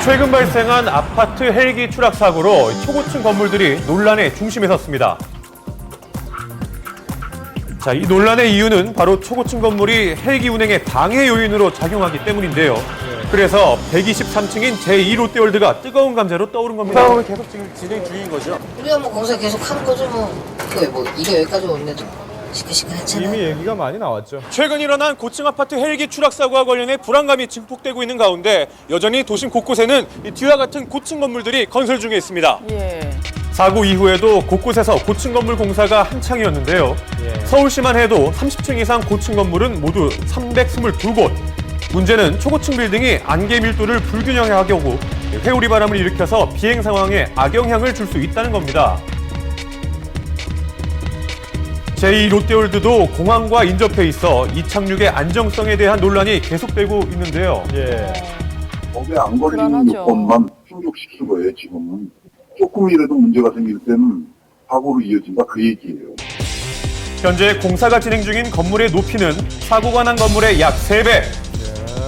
최근 발생한 아파트 헬기 추락 사고로 초고층 건물들이 논란의 중심에 섰습니다. 자, 이 논란의 이유는 바로 초고층 건물이 헬기 운행의 방해 요인으로 작용하기 때문인데요. 그래서 123층인 제2 롯데월드가 뜨거운 감자로 떠오른 겁니다. 공사업을 계속 지금 진행 중인 거죠? 우리가 뭐 공사 계속 하는 거죠 뭐. 그게 뭐 일이 여기까지 오는데도 시끌시끌했잖아요. 이미 얘기가 많이 나왔죠. 최근 일어난 고층 아파트 헬기 추락 사고와 관련해 불안감이 증폭되고 있는 가운데 여전히 도심 곳곳에는 이 뒤와 같은 고층 건물들이 건설 중에 있습니다. 사고 이후에도 곳곳에서 고층 건물 공사가 한창이었는데요. 서울시만 해도 30층 이상 고층 건물은 모두 322곳. 문제는 초고층 빌딩이 안개 밀도를 불균형하게 오고 회오리 바람을 일으켜서 비행 상황에 악영향을 줄 수 있다는 겁니다. 제2 롯데월드도 공항과 인접해 있어 이착륙의 안정성에 대한 논란이 계속되고 있는데요. 법에 안 걸리는 요건만 충족시킨 거예요, 지금은. 조금이라도 문제가 생길 때는 사고로 이어진다, 그 얘기예요. 현재 공사가 진행 중인 건물의 높이는 사고가 난 건물의 약 3배.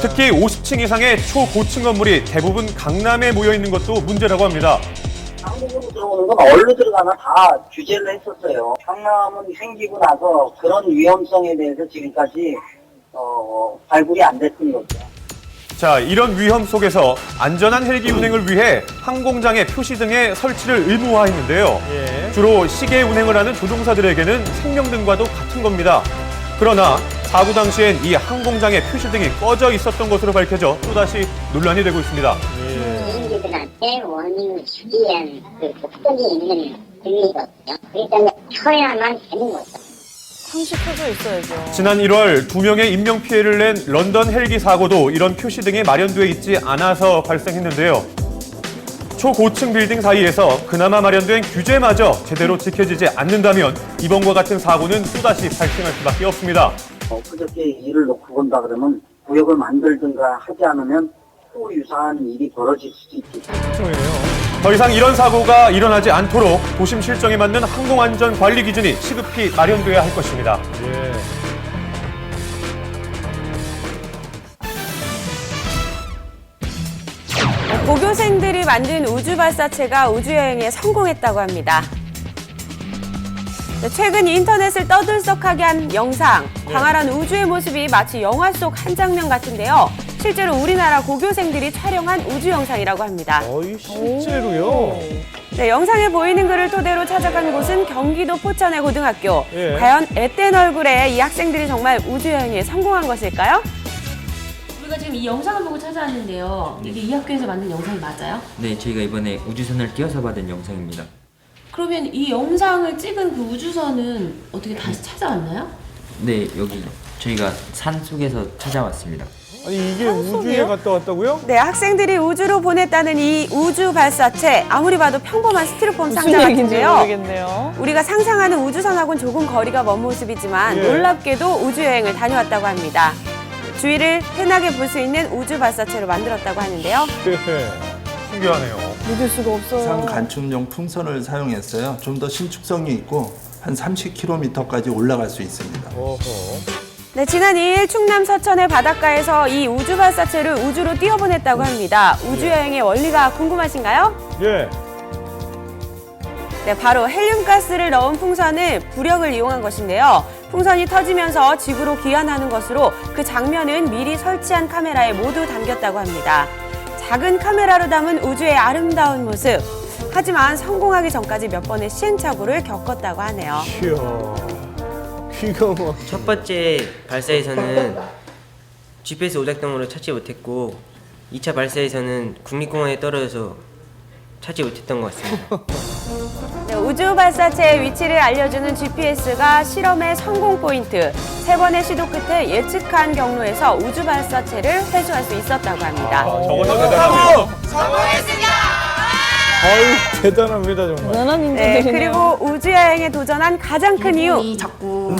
특히 50층 이상의 초고층 건물이 대부분 강남에 모여 있는 것도 문제라고 합니다. 한국으로 들어오는 건 어디로 들어가나 다 규제를 했었어요. 강남은 생기고 나서 그런 위험성에 대해서 지금까지 발굴이 안 됐던 거죠. 자, 이런 위험 속에서 안전한 헬기 운행을 위해 항공장의 표시 등의 설치를 의무화했는데요. 주로 시계 운행을 하는 조종사들에게는 생명등과도 같은 겁니다. 그러나 사고 당시엔 이 항공장의 표시 등이 꺼져 있었던 것으로 밝혀져 또다시 논란이 되고 있습니다. 비행기들한테 워닝을 주기 위한 그 목적이 있는 등이거든요. 그렇기 때문에 켜야만 되는 거죠. 항시 켜져 있어야죠. 지난 1월 2명의 인명피해를 낸 런던 헬기 사고도 이런 표시 등이 마련되어 있지 않아서 발생했는데요. 초고층 빌딩 사이에서 그나마 마련된 규제마저 제대로 지켜지지 않는다면 이번과 같은 사고는 또다시 발생할 수밖에 없습니다. 그저께 일을 놓고 본다 그러면 구역을 만들든가 하지 않으면 또 유사한 일이 벌어질 수도 있겠죠. 더 이상 이런 사고가 일어나지 않도록 도심 실정에 맞는 항공안전 관리 기준이 시급히 마련돼야 할 것입니다. 고교생들이 만든 우주 발사체가 우주여행에 성공했다고 합니다. 최근 인터넷을 떠들썩하게 한 영상, 광활한 우주의 모습이 마치 영화 속 한 장면 같은데요. 실제로 우리나라 고교생들이 촬영한 우주 영상이라고 합니다. 실제로요? 네, 영상에 보이는 글을 토대로 찾아간 곳은 경기도 포천의 고등학교. 과연 앳된 얼굴에 이 학생들이 정말 우주여행에 성공한 것일까요? 우리가 지금 이 영상을 보고 찾아왔는데요. 이게 이 학교에서 만든 영상이 맞아요? 네, 저희가 이번에 우주선을 띄워서 받은 영상입니다. 그러면 이 영상을 찍은 그 우주선은 어떻게 다시 찾아왔나요? 네, 여기 저희가 산 속에서 찾아왔습니다. 아니 이게 우주에 갔다 왔다고요? 네, 학생들이 우주로 보냈다는 이 우주 발사체. 아무리 봐도 평범한 스티로폼 상자 같은데요. 모르겠네요. 우리가 상상하는 우주선하고는 조금 거리가 먼 모습이지만 놀랍게도 우주여행을 다녀왔다고 합니다. 주위를 흔하게 볼 수 있는 우주 발사체로 만들었다고 하는데요. 신기하네요. 믿을 수가 없어요. 상 간춤용 풍선을 사용했어요. 좀 더 신축성이 있고 한 30km까지 올라갈 수 있습니다. 네, 지난 2일 충남 서천의 바닷가에서 이 우주 발사체를 우주로 띄워보냈다고 합니다. 우주여행의 원리가 궁금하신가요? 네, 바로 헬륨가스를 넣은 풍선을 부력을 이용한 것인데요. 풍선이 터지면서 지구로 귀환하는 것으로 그 장면은 미리 설치한 카메라에 모두 담겼다고 합니다. 작은 카메라로 담은 우주의 아름다운 모습. 하지만 성공하기 전까지 몇 번의 시행착오를 겪었다고 하네요. 첫 번째 발사에서는 GPS 오작동으로 찾지 못했고 2차 발사에서는 국립공원에 떨어져서 찾지 못했던 것 같습니다. 네, 우주 발사체의 위치를 알려주는 GPS가 실험의 성공 포인트. 3번의 시도 끝에 예측한 경로에서 우주 발사체를 회수할 수 있었다고 합니다. 저거는 대단하네요. 아유 대단합니다 정말. 대단한 네, 인재들이네요. 그리고 우주여행에 도전한 가장 큰 이유. 자꾸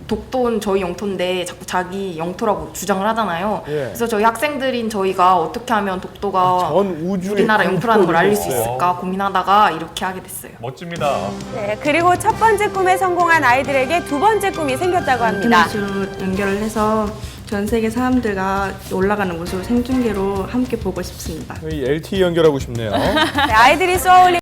독도는 저희 영토인데 자꾸 자기 영토라고 주장을 하잖아요. 그래서 저희 학생들인 저희가 어떻게 하면 독도가 우리나라 영토라는 걸 알릴 수 있을까 고민하다가 이렇게 하게 됐어요. 멋집니다. 네, 그리고 첫 번째 꿈에 성공한 아이들에게 두 번째 꿈이 생겼다고 합니다. 인터넷으로 연결을 해서 전 세계 사람들과 올라가는 모습을 생중계로 함께 보고 싶습니다. 이 LTE 연결하고 싶네요. 아이들이 쏘아올린